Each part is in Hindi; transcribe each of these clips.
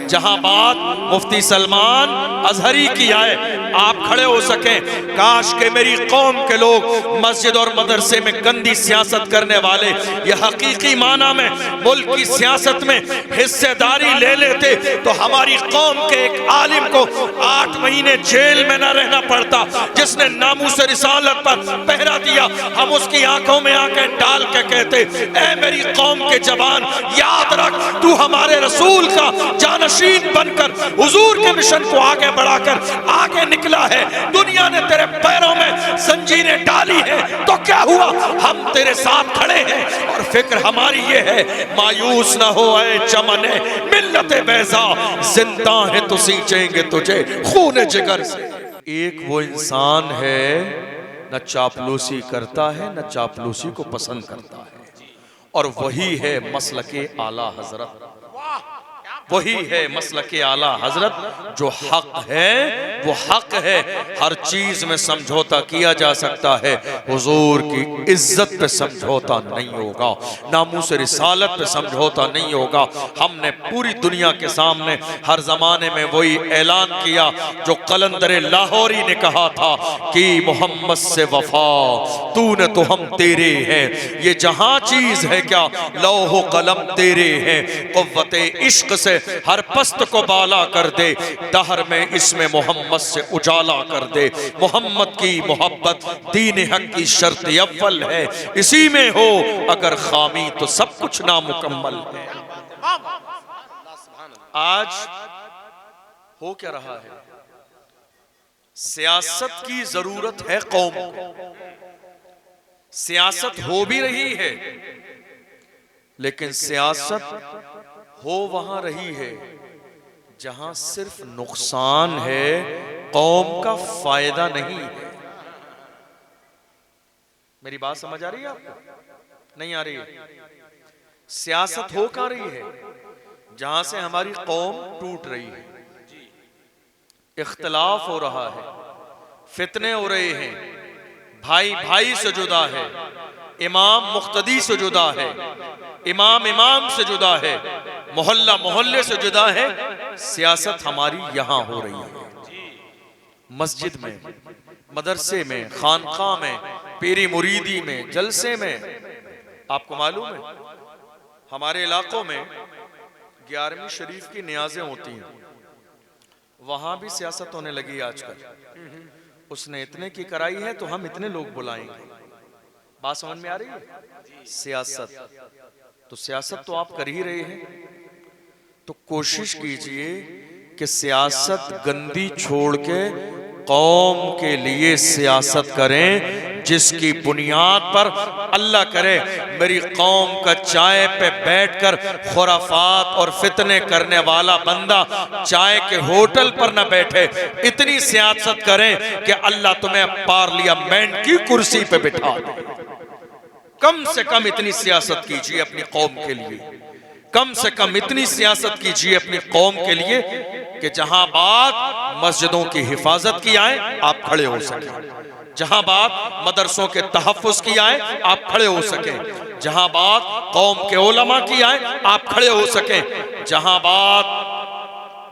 जहां बात मुफ्ती सलमान अजहरी की आए आप खड़े हो सकें। काश के मेरी कौम के लोग मस्जिद और मदरसे में गंदी सियासत करने वाले ये हकीकी माना में मुल्क की सियासत में हिस्सेदारी ले लेते तो हमारी कौम के एक आलिम को 8 महीने जेल में न रहना पड़ता, जिसने नामूस रिसालत पर पहरा दिया। हम उसकी आंखों में आंखें डाल के कहते, ऐ मेरी कौम के जवान, याद रख तू हमारे रसूल का जानशीन बनकर हुजूर के मिशन को आगे बढ़ाकर आगे निकला है। दुनिया ने तेरे पैरों में जंजीरें डाली है तो क्या हुआ, हम तेरे साथ खड़े हैं। और फिक्र हमारी ये है, मायूस ना हो ऐ चमने मिल्लत बैज़ा, जिंदा है तो सींचेंगे तुझे खून जिगर से। एक वो इंसान है न चापलूसी करता है न चापलूसी को पसंद करता है, और वही है मसलके आला हजरत, वही है मसलके आला हजरत। जो हक है वो हक है, हर चीज में समझौता किया जा सकता है, हुजूर की इज्जत पे समझौता नहीं होगा, नामूस रिसालत पे समझौता नहीं होगा। हमने पूरी दुनिया के सामने हर जमाने में वही ऐलान किया जो कलंदर लाहौरी ने कहा था कि मोहम्मद से वफा तूने तो हम तेरे हैं, ये जहां चीज है क्या लौह कलम तेरे हैं, कुव्वते इश्क से हर पस्त को बाला कर दे, दहर में इसमें मोहम्मद से उजाला कर दे। मोहम्मद की मोहब्बत दीन हक की शर्त अव्वल है, इसी में हो अगर खामी तो सब कुछ नामुकम्मल है। आज हो क्या रहा है, सियासत की जरूरत है कौम को, सियासत हो भी रही है, लेकिन सियासत हो वहां रही है जहां सिर्फ नुकसान है, कौम का फायदा नहीं है। मेरी बात समझ आ रही है आपको? नहीं आ रही है? सियासत हो कहां रही है, जहां से हमारी कौम टूट रही है, इख्तिलाफ हो रहा है, फितने हो रहे हैं, भाई भाई से जुदा है, इमाम मुख्तदी से जुदा है, इमाम इमाम से जुदा है, मोहल्ला मोहल्ले से जुदा है। सियासत हमारी यहां हो रही है, मस्जिद में, मदरसे में, खानका में, पीरी मुरीदी में, जलसे में। आपको मालूम है हमारे इलाकों में 11वीं शरीफ की नियाजें होती हैं, वहां भी सियासत होने लगी आजकल। उसने इतने की कराई है तो हम इतने लोग बुलाएंगे। बात समझ में आ रही है? सियासत तो सियासत तो आप कर ही रहे हैं, तो कोशिश कीजिए कि सियासत गंदी छोड़ के कौम के लिए सियासत करें, जिसकी बुनियाद पर अल्लाह करे मेरी कौम का चाय पे बैठकर खुराफात और फितने करने वाला बंदा चाय के होटल पर न बैठे। इतनी सियासत करें कि अल्लाह तुम्हें पार्लियामेंट की कुर्सी पे बिठा दे। कम से कम इतनी सियासत कीजिए अपनी कौम के लिए, कम से कम इतनी सियासत कीजिए अपनी कौम के लिए कि जहां बात मस्जिदों की हिफाजत की आए आप खड़े हो सके, जहां बात मदरसों के तहफ़्फ़ुज़ की आए आप खड़े हो सके, जहां बात कौम के उलमा की आए आप खड़े हो सके, जहां बात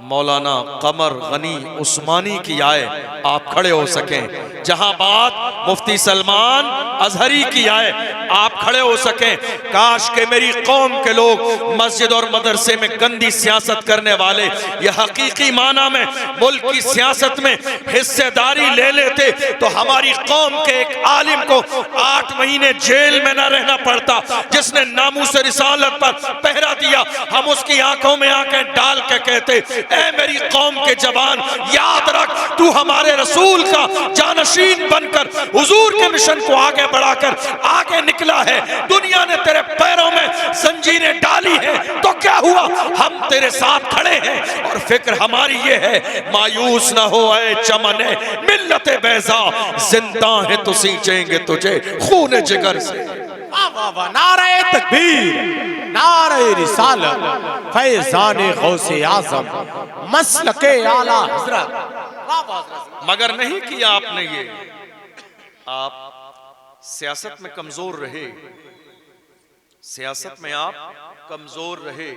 मौलाना कमर गनी उस्मानी की आए आप खड़े हो सकें, जहां बात मुफ्ती सलमान अजहरी की आए आप खड़े हो सकें। काश के मेरी कौम के लोग मस्जिद और मदरसे में गंदी सियासत करने वाले ये हकीकी माना में मुल्क की सियासत में हिस्सेदारी ले लेते तो हमारी कौम के एक आलिम को 8 महीने जेल में न रहना पड़ता, जिसने नामूस रिसालत पर पहरा दिया। हम उसकी आंखों में आंखें डाल के कहते, ऐ मेरी कौम के जवान, याद रख तू हमारे रसूल का जानशीन बनकर हुजूर के मिशन को आगे बढ़ाकर आगे निकला है। दुनिया ने तेरे पैरों में जंजीरें डाली है तो क्या हुआ, हम तेरे साथ खड़े हैं। और फिक्र हमारी ये है, मायूस ना हो ऐ चमने मिल्लत बैज़ा, जिंदा है तो सींचेंगे तुझे खून जिगर से। नारे तकबीर, नारे रिसालत, फैज़ाने गौसे आज़म, मसलके आला हज़रत। मगर नहीं किया आपने ये, आप सियासत में कमजोर रहे, सियासत में आप कमजोर रहे।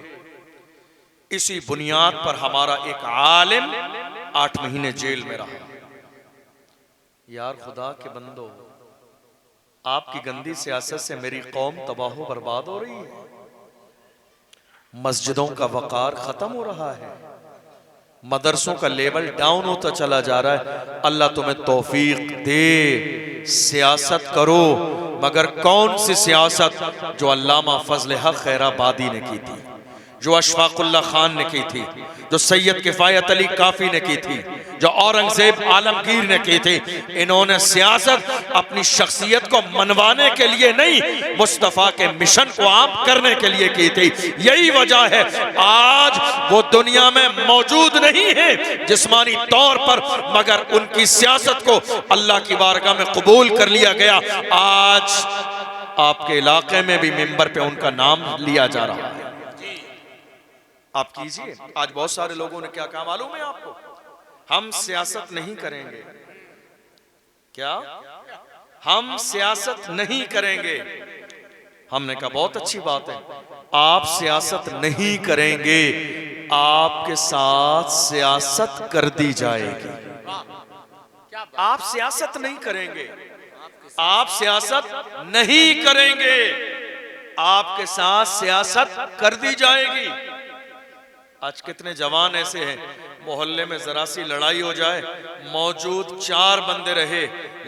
इसी बुनियाद पर हमारा एक आलिम 8 महीने जेल में रहा। यार खुदा के बंदो, आपकी गंदी सियासत से मेरी कौम तबाह बर्बाद हो रही है, मस्जिदों का वकार खत्म हो रहा है, मदरसों का लेवल डाउन होता चला जा रहा है। अल्लाह तुम्हें तौफीक दे, सियासत करो, मगर कौन सी सियासत जो अल्लामा फजल हक खैराबादी ने की थी, जो अशफाकुल्ला खान ने की थी, जो सैयद किफायत अली काफी ने की थी, जो औरंगजेब आलमगीर ने की थी। इन्होंने सियासत अपनी शख्सियत को मनवाने के लिए नहीं, मुस्तफा के मिशन को आम करने के लिए की थी। यही वजह है आज वो दुनिया में मौजूद नहीं है जिस्मानी तौर पर, मगर उनकी सियासत को अल्लाह की बारगाह में कबूल कर लिया गया। आज आपके इलाके में भी मिंबर पे उनका नाम लिया जा रहा है। आप कीजिए। आज बहुत सारे लोगों ने क्या कहा मालूम है आपको? हम सियासत नहीं करेंगे। क्या हम सियासत नहीं करेंगे? हमने कहा बहुत अच्छी बात है, आप सियासत नहीं करेंगे, आपके साथ सियासत कर दी जाएगी। आप सियासत नहीं करेंगे, आप सियासत नहीं करेंगे, आपके साथ सियासत कर दी जाएगी। आज कितने जवान ऐसे हैं, मोहल्ले में जरा सी लड़ाई हो जाए, मौजूद 4 बंदे रहे,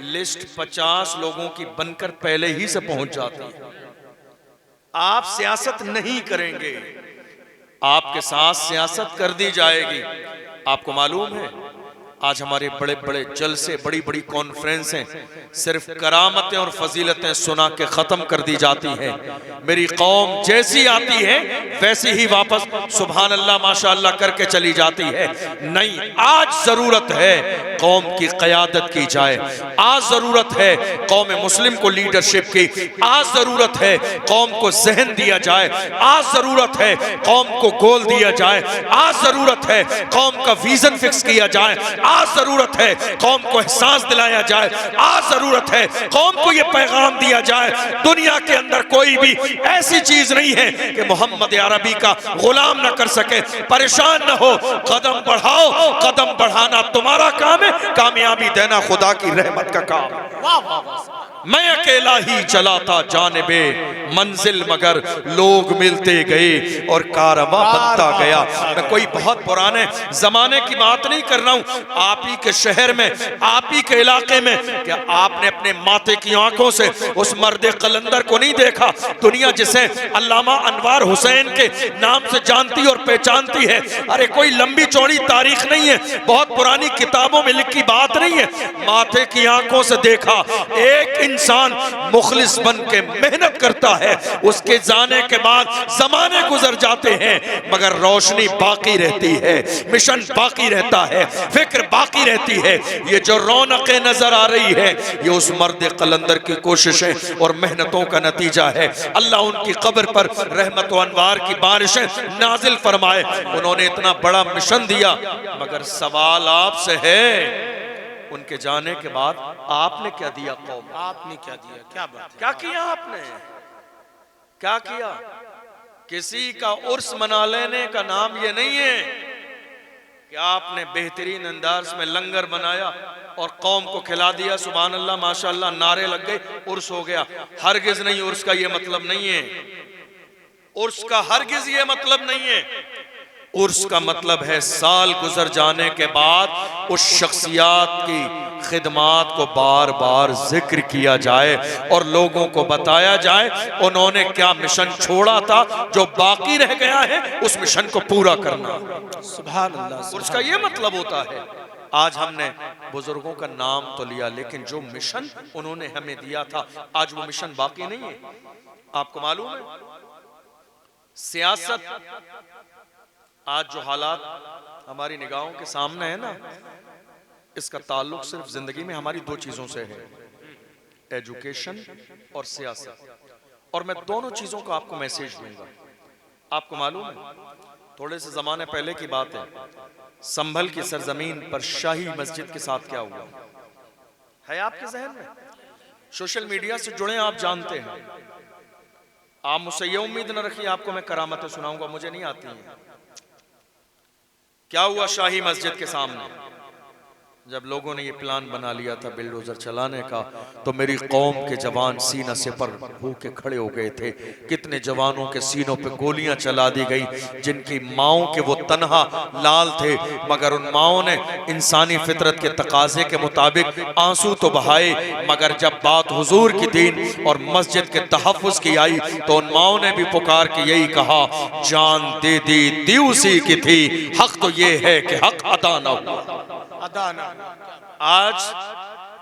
लिस्ट 50 लोगों की बनकर पहले ही से पहुंच जाती है। आप सियासत नहीं करेंगे, आपके साथ सियासत कर दी जाएगी। आपको मालूम है आज हमारे बड़े बड़े जलसे, बड़ी बड़ी कॉन्फ्रेंसें सिर्फ करामतें और फजीलतें सुना के खत्म कर दी जाती हैं। मेरी कौम जैसी आती है वैसी ही वापस सुभान अल्लाह माशाअल्लाह करके चली जाती है। नहीं, आज जरूरत है कौम की क़यादत की जाए, आज जरूरत है कौम मुस्लिम को लीडरशिप की, आज जरूरत है कौम को जहन दिया जाए, आज जरूरत है कौम को गोल दिया जाए, आज जरूरत है कौम का विजन फिक्स किया जाए, आज जरूरत है कौम को एहसास दिलाया जाए, आज जरूरत है कौम को यह पैगाम दिया जाए दुनिया के अंदर कोई भी ऐसी चीज नहीं है कि मोहम्मद अरबी का गुलाम ना कर सके। परेशान ना हो, कदम बढ़ाओ, कदम बढ़ाना तुम्हारा काम है, कामयाबी देना खुदा की रहमत का काम। वाह वाह वाह। मैं अकेला ही चला था जानिबे मंजिल, मगर लोग मिलते गए और कारवां बनता गया। मैं कोई बहुत पुराने जमाने की बात नहीं कर रहा हूं, आप ही के शहर में, आप ही के इलाके में, क्या आपने अपने माथे की आंखों से उस मर्द कलंदर को नहीं देखा? दुनिया जिसे अल्लामा अनवार हुसैन के नाम से जानती और पहचानती है। अरे कोई लंबी चौड़ी तारीख नहीं है, बहुत पुरानी किताबों में लिखी बात नहीं है। माथे की आंखों से देखा, एक इंसान मुखलिस बन के मेहनत करता है, उसके जाने के बाद जमाने गुजर जाते हैं मगर रोशनी बाकी रहती है, मिशन बाकी रहता है, फिक्र बाकी रहती है। ये जो रौनकें नजर आ रही है ये उस मर्द कलंदर की कोशिशें और मेहनतों का नतीजा है। अल्लाह उनकी कब्र पर रहमत व अनवार की बारिशें नाजिल फरमाए। उन्होंने इतना बड़ा मिशन दिया, मगर सवाल आपसे है उनके जाने के बाद आपने क्या दिया कौम? आपने क्या दिया? क्या बात है? क्या किया आपने? क्या किया? किसी का उर्स मना लेने का नाम ये नहीं है कि आपने बेहतरीन अंदाज में लंगर बनाया और कौम को खिला दिया, सुभान अल्लाह माशाअल्लाह नारे लग गए, उर्स हो गया। हरगिज नहीं, उर्स का ये मतलब नहीं है, उर्स का हरगिज ये मतलब नहीं है। उर्स का मतलब है साल गुजर जाने के बाद उस शख्सियत की खिदमात को बार बार जिक्र किया जाए और लोगों को बताया जाए उन्होंने क्या मिशन छोड़ा था, जो बाकी रह गया है उस मिशन को पूरा करना। सुभान अल्लाह। उर्स का ये मतलब होता है। आज हमने बुजुर्गों का नाम तो लिया, लेकिन जो मिशन उन्होंने हमें दिया था आज वो मिशन बाकी नहीं है। आपको मालूम है सियासत आज जो हालात हमारी निगाहों के सामने है ना, इसका ताल्लुक सिर्फ जिंदगी में हमारी 2 चीजों से है, एजुकेशन और सियासत। और मैं दोनों चीजों का आपको मैसेज दूंगा। आपको मालूम है थोड़े से जमाने पहले की बात है, संभल की सरजमीन पर शाही मस्जिद के साथ क्या हुआ है आपके जहन में? सोशल मीडिया से जुड़े आप जानते हैं। आप मुझसे ये उम्मीद न रखिए आपको मैं करामतें सुनाऊंगा, मुझे नहीं आती हैं। क्या हुआ शाही मस्जिद के सामने? जब लोगों ने ये प्लान बना लिया था बिल्डोजर चलाने का, तो मेरी कौम के जवान सीना से पर होके खड़े हो गए थे। कितने जवानों के सीनों पे गोलियां चला दी गई, जिनकी माओं के वो तन्हा लाल थे, मगर उन माओं ने इंसानी फितरत के तकाजे के मुताबिक आंसू तो बहाए, मगर जब बात हुजूर की दीन और मस्जिद के तहफ़्फ़ुज़ की आई, तो उन माओं ने भी पुकार के यही कहा, जान दे दी उसी की थी, हक तो ये है कि हक अदा न हुआ। अदाना। आज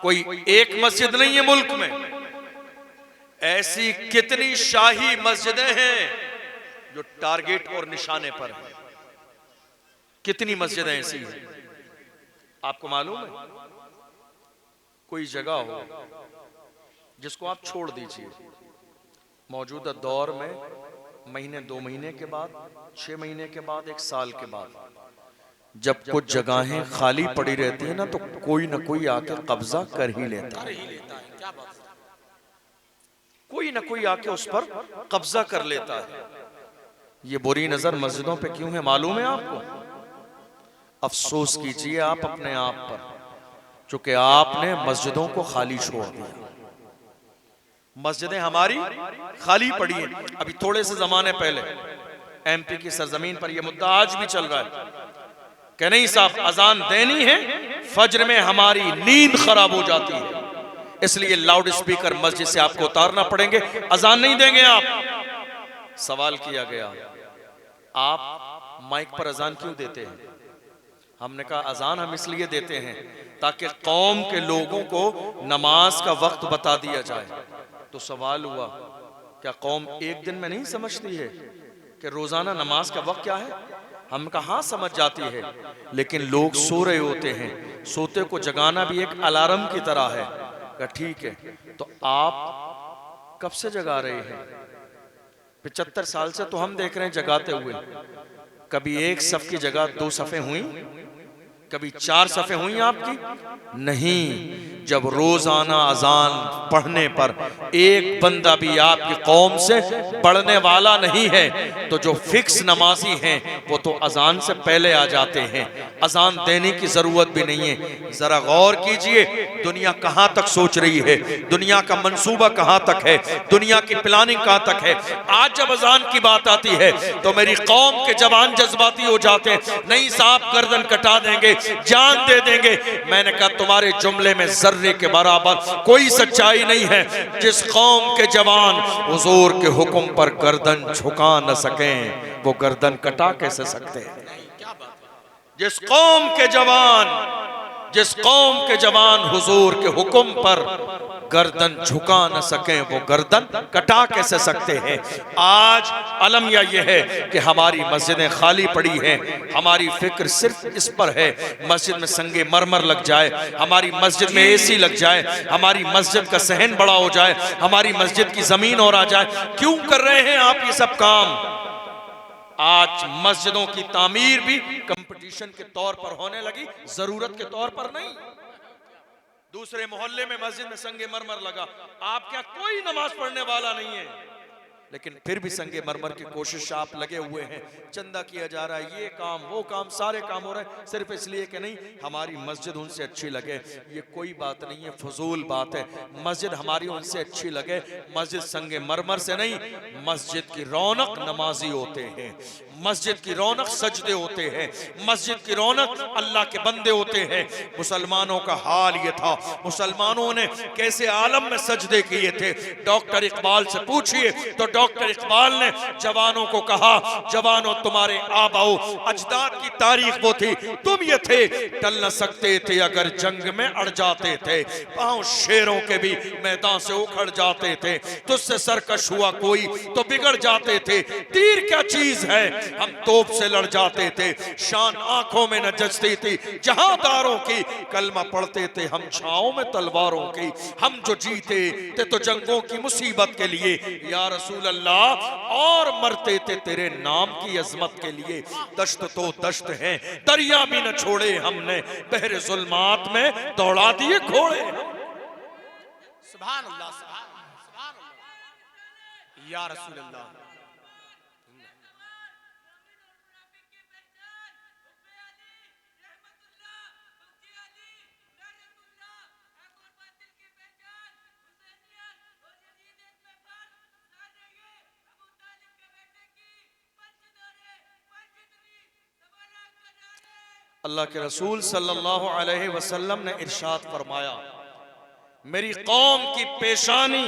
कोई एक मस्जिद नहीं है मुल्क में, ऐसी कितनी शाही मस्जिदें हैं जो टारगेट और निशाने पर हैं। कितनी मस्जिदें ऐसी हैं आपको मालूम है? कोई जगह हो जिसको आप छोड़ दीजिए, मौजूदा दौर में महीने 2 महीने के बाद, 6 महीने के बाद, 1 साल के बाद, जब कुछ जगहें खाली पड़ी रहती है ना, तो कोई ना कोई आके कब्जा कर ही लेता है। क्या बात? कोई ना कोई आके उस पर कब्जा कर लेता है। ये बुरी नजर मस्जिदों पे क्यों है मालूम है आपको? अफसोस कीजिए आप अपने आप पर, चूंकि आपने मस्जिदों को खाली छोड़ दिया। मस्जिदें हमारी खाली पड़ी हैं। अभी थोड़े से जमाने पहले एमपी की सरजमीन पर यह मुद्दा आज भी चल रहा है कि नहीं साहब, अजान देनी है, फज्र में हमारी नींद खराब हो जाती है, इसलिए लाउड स्पीकर मस्जिद से आपको उतारना पड़ेंगे, अजान नहीं देंगे आप। सवाल किया गया, आप माइक पर अजान क्यों देते हैं? हमने कहा अजान हम इसलिए देते हैं ताकि कौम के लोगों को नमाज का वक्त बता दिया जाए। तो सवाल हुआ, क्या कौम एक दिन में नहीं समझती है कि रोजाना नमाज का वक्त क्या है? हम कहा समझ जाती है, लेकिन लोग सो रहे होते हैं, सोते को जगाना भी एक अलार्म की तरह है। कहा ठीक है, तो आप कब से जगा रहे हैं? 75 साल से तो हम देख रहे हैं जगाते हुए। कभी एक सफ की जगह 2 सफ़े हुई? कभी 4 सफ़े हुई आपकी? नहीं। जब रोजाना अजान पढ़ने पर एक बंदा भी आपकी कौम से पढ़ने वाला नहीं है, तो जो फिक्स नमाजी हैं वो तो अजान से पहले आ जाते हैं, अजान देने की जरूरत भी नहीं है। जरा गौर कीजिए, दुनिया कहां तक सोच रही है, दुनिया का मंसूबा कहां तक है, दुनिया की प्लानिंग कहां तक है। आज जब अजान की बात आती है तो मेरी कौम के जवान जज्बाती हो जाते हैं, नहीं साहब गर्दन कटा देंगे, जान दे देंगे। मैंने कहा तुम्हारे जुमले में जर्रे के बराबर कोई सच्चाई नहीं है। जिस कौम के जवान हुजूर के हुक्म पर गर्दन झुका न सकें, वो गर्दन कटा कैसे सकते हैं? जिस कौम के जवान हुजूर के हुक्म पर गर्दन झुका न सकें, वो गर्दन कटा कैसे सकते हैं? आज अलमिया यह है कि हमारी मस्जिदें खाली पड़ी हैं। हमारी फिक्र सिर्फ इस पर है, मस्जिद में संगे मरमर लग जाए, हमारी मस्जिद में एसी लग जाए, हमारी मस्जिद का सहन बड़ा हो जाए, हमारी मस्जिद की जमीन और आ जाए। क्यों कर रहे हैं आप ये सब काम? आज मस्जिदों की तामीर भी कंपटीशन के तौर पर होने लगी, जरूरत के तौर पर नहीं। दूसरे मोहल्ले में मस्जिद में संगे मरमर लगा, आप क्या कोई नमाज पढ़ने वाला नहीं है, लेकिन फिर भी संगे मरमर की कोशिश आप लगे हुए हैं। चंदा किया जा रहा है, ये काम वो काम, सारे काम हो रहे हैं सिर्फ इसलिए कि नहीं हमारी मस्जिद उनसे अच्छी लगे। ये कोई बात नहीं है, फजूल बात है। मस्जिद हमारी उनसे अच्छी लगे, मस्जिद संगे मरमर से नहीं। मस्जिद की रौनक नमाजी होते हैं, मस्जिद की रौनक सजदे होते हैं, मस्जिद की रौनक अल्लाह के बंदे होते हैं। मुसलमानों का हाल ये था, मुसलमानों ने कैसे आलम में सजदे किए थे। डॉक्टर इकबाल से पूछिए तो डॉक्टर इकबाल ने जवानों को कहा, जवानों तुम्हारे आबाओ अजदाद की तारीख वो थी, तुम ये थे, टल न सकते थे अगर जंग में अड़ जाते थे, पांव शेरों के भी मैदान से उखड़ जाते थे, तुझसे सरकश हुआ कोई तो बिगड़ जाते थे, तीर क्या चीज है हम तोप से लड़ जाते थे, शान आंखों में न जचती थी जहांदारों की, कलमा पढ़ते थे हम छाओं में तलवारों की, हम जो जीते थे तो जंगों की मुसीबत के लिए या रसूल अल्लाह, और मरते थे तेरे नाम की अजमत के लिए। दश्त तो दश्त है, दरिया भी न छोड़े हमने, बहरे जुल्मात में दौड़ा दिए घोड़े। सुभान अल्लाह, सुभान अल्लाह या रसूल अल्लाह। अल्लाह के रसूल सल्लल्लाहु अलैहि वसल्लम ने इरशाद फरमाया, मेरी कौम की पेशानी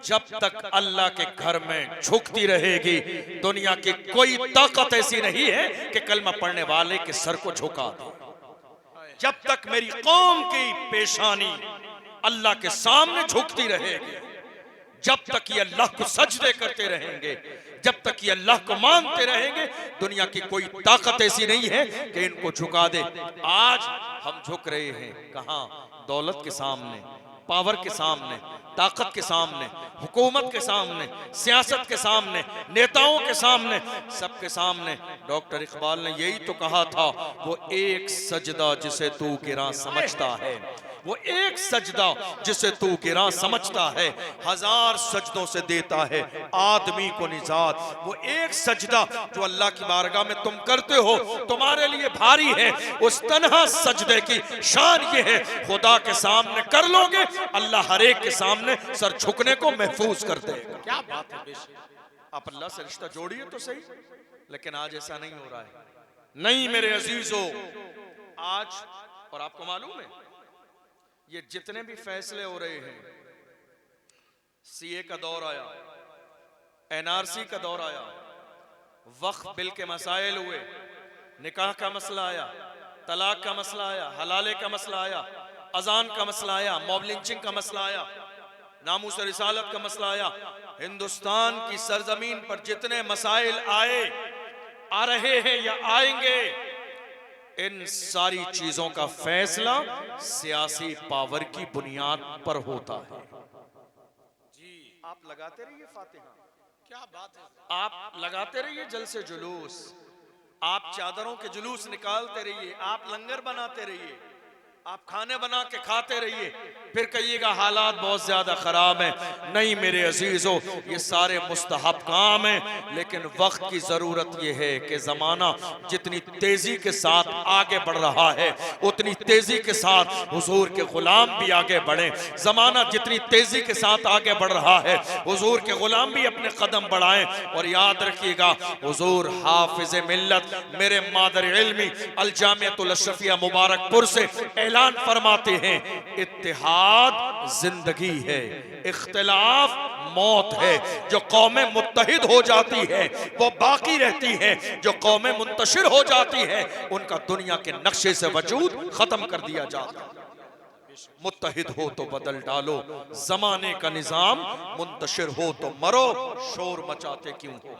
जब तक अल्लाह के घर में झुकती रहेगी, दुनिया की कोई ताकत ऐसी नहीं है कि कलमा पढ़ने वाले के सर को झुका दे। जब तक मेरी कौम की पेशानी अल्लाह के सामने झुकती रहेगी, जब तक ये अल्लाह को सजदे करते रहेंगे, जब तक ये अल्लाह को मानते रहेंगे, दुनिया की कोई ताकत ऐसी नहीं है कि इनको झुका दे। आज हम झुक रहे हैं कहां? दौलत के सामने, पावर के सामने, ताकत के सामने, हुकूमत के सामने, सियासत के सामने, नेताओं के सामने, सबके सामने। डॉक्टर इकबाल ने यही तो कहा था, वो एक सजदा जिसे तू गिरा समझता है, वो एक सजदा जिसे तू गिरा समझता है, हजार सजदों से देता है आदमी को निजात। वो एक सजदा जो अल्लाह की बारगाह में तुम करते हो, तुम्हारे लिए भारी है। उस तन्हा सजदे की शान ये है, खुदा के सामने कर लोगे, अल्लाह हर एक के सामने सर झुकने को महफूज कर देगा। क्या बात है बेशक। आप अल्लाह से रिश्ता जोड़िए तो सही, लेकिन आज ऐसा नहीं हो रहा है। नहीं मेरे अजीजों, आज और आपको मालूम है ये जितने भी फैसले हो रहे हैं, सीए का दौर आया, एनआरसी का दौर आया, वक्फ बिल के मसाइल हुए, निकाह का मसला आया, तलाक का मसला आया, हलाले का मसला आया, अजान का मसला आया, मॉब लिंचिंग का मसला आया, नामूस रिसालत का मसला आया। हिंदुस्तान की सरजमीन पर जितने मसाइल आए, आ रहे हैं या आएंगे, इन सारी चीजों का फैसला सियासी पावर की बुनियाद पर होता है। जी आप लगाते रहिए फातिहा, क्या बात है। आप लगाते रहिए जलसे जुलूस, आप चादरों के जुलूस निकालते रहिए, आप लंगर बनाते रहिए, आप खाने बना के खाते रहिए, फिर कहिएगा हालात बहुत ज्यादा खराब है। नहीं मेरे अजीजों, ये सारे मुस्तहब काम हैं, लेकिन वक्त की जरूरत ये है कि जमाना जितनी तेजी के साथ आगे बढ़ रहा है, उतनी तेजी के साथ हुजूर के गुलाम भी आगे बढ़े। जमाना जितनी तेजी के साथ आगे बढ़ रहा है, हुजूर के गुलाम भी अपने कदम बढ़ाएं। और याद रखिएगा, हुजूर हाफिज मिल्लत मेरे मादर इल्मी अल जामियतुल अशरफिया मुबारकपुर से ऐलान फरमाते हैं, इत्तेहाद जिंदगी है, इख्तिलाफ मौत है। जो कौमें मुत्तहिद हो जाती है वो बाकी रहती है, जो कौमें मुंतशिर हो जाती है उनका दुनिया के नक्शे से वजूद खत्म कर दिया जाता है। मुत्तहिद हो तो बदल डालो जमाने का निजाम, मुंतशिर हो तो मरो, शोर मचाते क्यों हो।